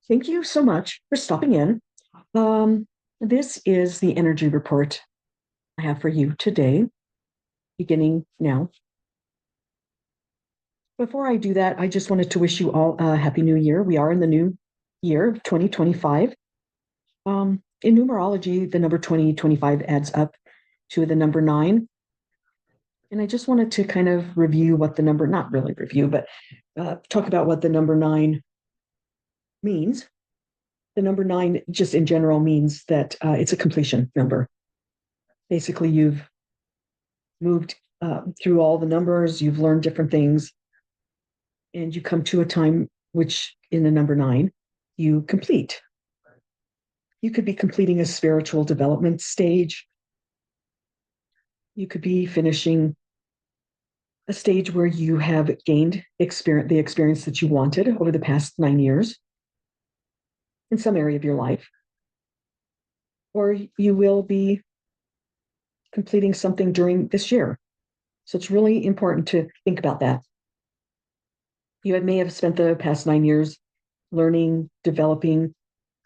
Thank you so much for stopping in. This is the energy report I have for you today, beginning now. Before I do that, I just wanted to wish you all a happy new year. We are in the new year of 2025. In numerology, the number 2025 adds up to the number 9. And I just wanted to kind of review what the number, not really review, but talk about what the number 9 means. The number 9, just in general, means that it's a completion number. Basically, you've moved through all the numbers, you've learned different things, and you come to a time which, in the number 9, you complete. You could be completing a spiritual development stage. You could be finishing a stage where you have gained the experience that you wanted over the past 9 years in some area of your life. Or you will be completing something during this year. So it's really important to think about that. You may have spent the past 9 years learning, developing,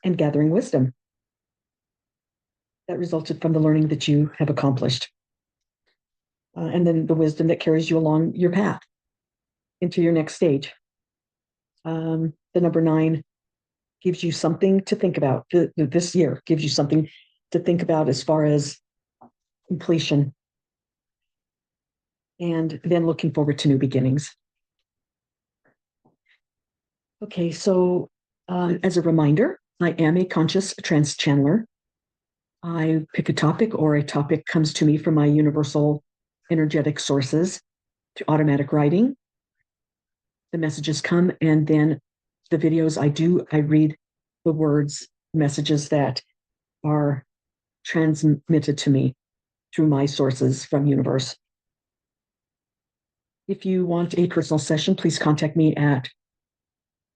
and gathering wisdom that resulted from the learning that you have accomplished. And then the wisdom that carries you along your path into your next stage. The number 9 gives you something to think about. This year gives you something to think about as far as completion, and then looking forward to new beginnings. Okay, so as a reminder, I am a conscious trance channeler. I pick a topic, or a topic comes to me from my universal energetic sources through automatic writing. The messages come, and then the videos I read the words, messages that are transmitted to me through my sources from universe. If you want a personal session, please contact me at,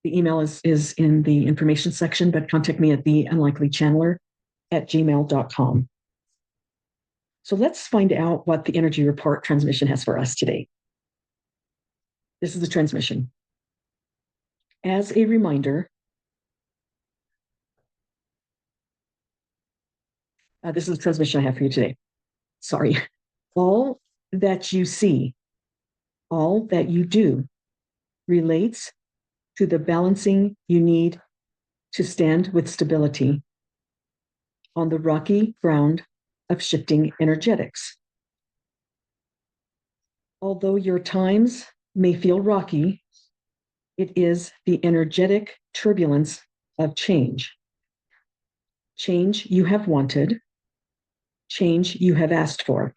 the email is in the information section, but contact me at theunlikelychanneler@gmail.com. So let's find out what the energy report transmission has for us today. This is the transmission. As a reminder, this is the transmission I have for you today. Sorry. All that you see, all that you do relates to the balancing you need to stand with stability on the rocky ground of shifting energetics. Although your times may feel rocky, it is the energetic turbulence of change. Change you have wanted, change you have asked for,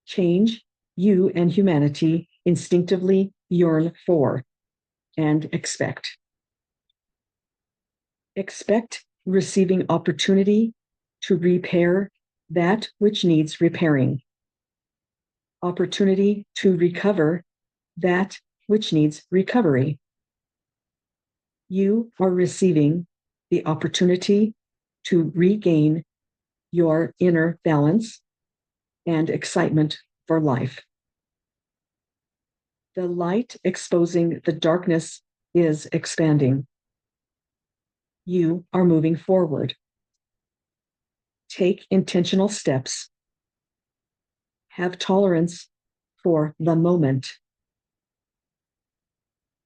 change you and humanity instinctively yearn for and expect. Expect receiving opportunity to repair that which needs repairing, opportunity to recover that which needs recovery. You are receiving the opportunity to regain your inner balance and excitement for life. The light exposing the darkness is expanding. You are moving forward. Take intentional steps. Have tolerance for the moment.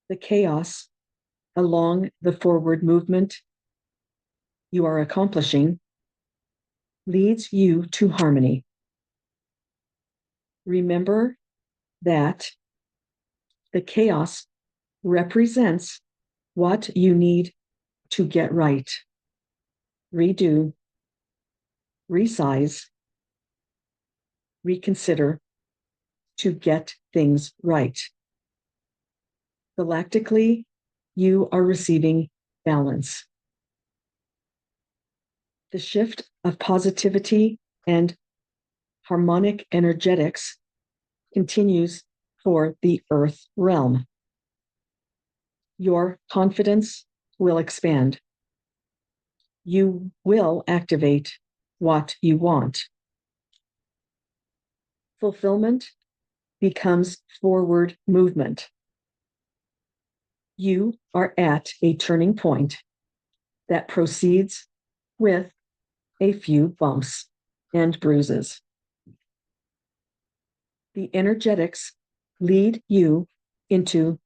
The chaos along the forward movement you are accomplishing leads you to harmony. Remember that the chaos represents what you need to get right, redo, resize, reconsider to get things right. Galactically, you are receiving balance. The shift of positivity and harmonic energetics continues for the earth realm. Your confidence will expand. You will activate what you want. Fulfillment becomes forward movement. You are at a turning point that proceeds with a few bumps and bruises. The energetics lead you into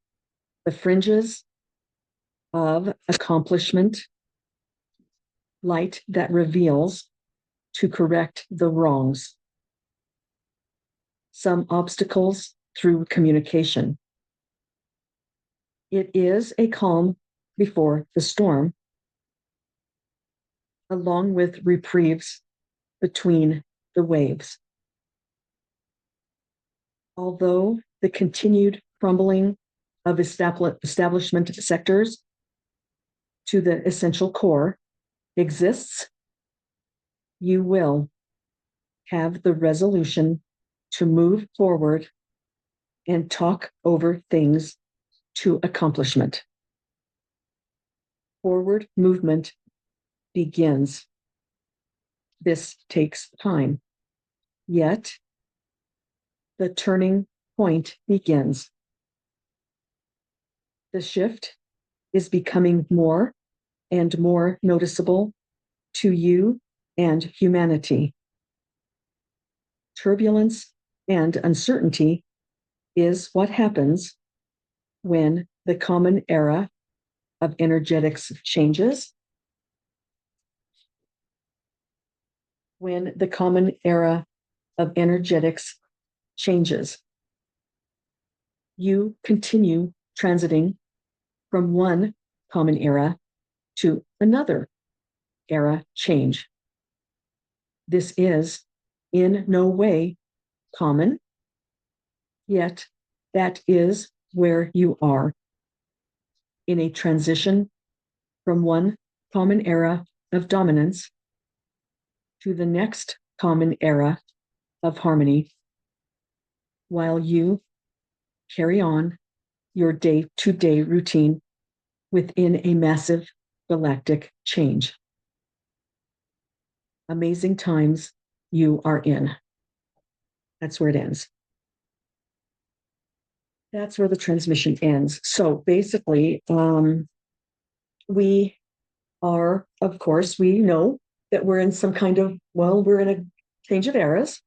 the fringes of accomplishment, light that reveals to correct the wrongs, some obstacles through communication. It is a calm before the storm, along with reprieves between the waves. Although the continued crumbling of establishment sectors to the essential core exists, you will have the resolution to move forward and talk over things to accomplishment. Forward movement begins. This takes time, yet the turning point begins. The shift is becoming more and more noticeable to you and humanity. Turbulence and uncertainty is what happens when the common era of energetics changes. When the common era of energetics changes, you continue transiting from one common era to another era change. This is in no way common, yet that is where you are, in a transition from one common era of dominance to the next common era of harmony, while you carry on your day-to-day routine within a massive galactic change. Amazing times you are in. That's where it ends. That's where the transmission ends. So basically, we are, of course, we know that we're in some kind of, well, we're in a change of eras.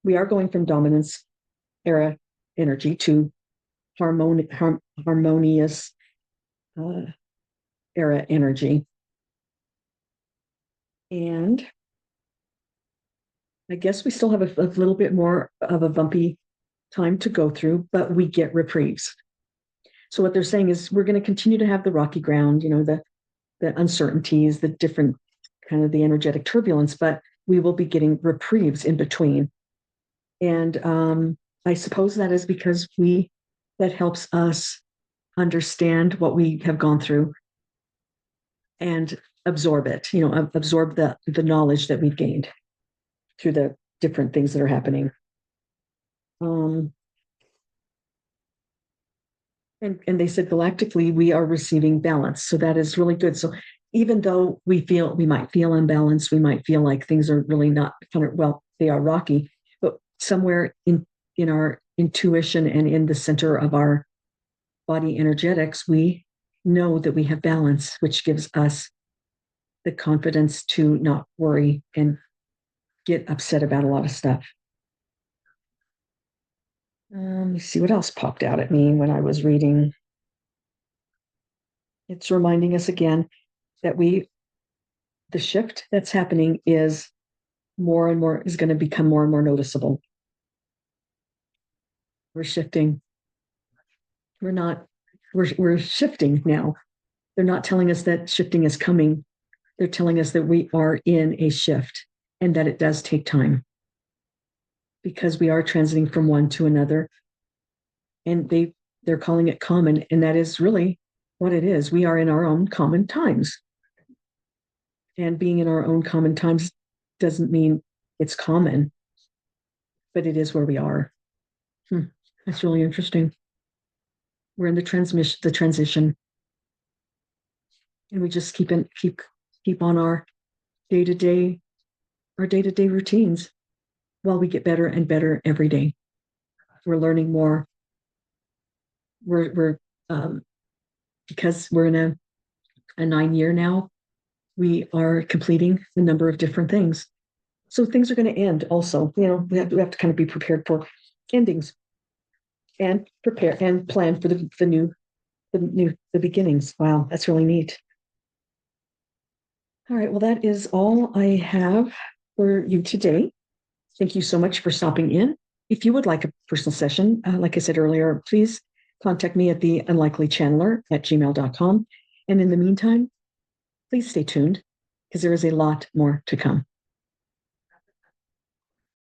We are going from dominance era energy to harmonious era energy. And I guess we still have a little bit more of a bumpy time to go through, but we get reprieves. So what they're saying is we're going to continue to have the rocky ground, the uncertainties, the different kind of the energetic turbulence, but we will be getting reprieves in between. And I suppose that is because that helps us understand what we have gone through and absorb it, absorb the knowledge that we've gained through the different things that are happening. And they said galactically, we are receiving balance. So that is really good. So even though we might feel unbalanced, we might feel like things are really not well, they are rocky, but somewhere in our intuition and in the center of our body energetics, we know that we have balance, which gives us the confidence to not worry and get upset about a lot of stuff. Let me see what else popped out at me when I was reading. It's reminding us again that the shift that's happening is more and more, is going to become more and more noticeable. We're shifting. We're shifting now. They're not telling us that shifting is coming. They're telling us that we are in a shift and that it does take time because we are transiting from one to another. And they're calling it common. And that is really what it is. We are in our own common times. And being in our own common times doesn't mean it's common, but it is where we are. That's really interesting. We're in the transition, and we just keep on our day-to-day routines while we get better and better every day. We're learning more. We're because we're in a 9-year now, we are completing a number of different things. So things are going to end also. We have to kind of be prepared for endings and prepare and plan for the beginnings. Wow, that's really neat. All right, well, that is all I have for you today. Thank you so much for stopping in. If you would like a personal session, like I said earlier, please contact me at theunlikelychanneler@gmail.com. And in the meantime, please stay tuned because there is a lot more to come.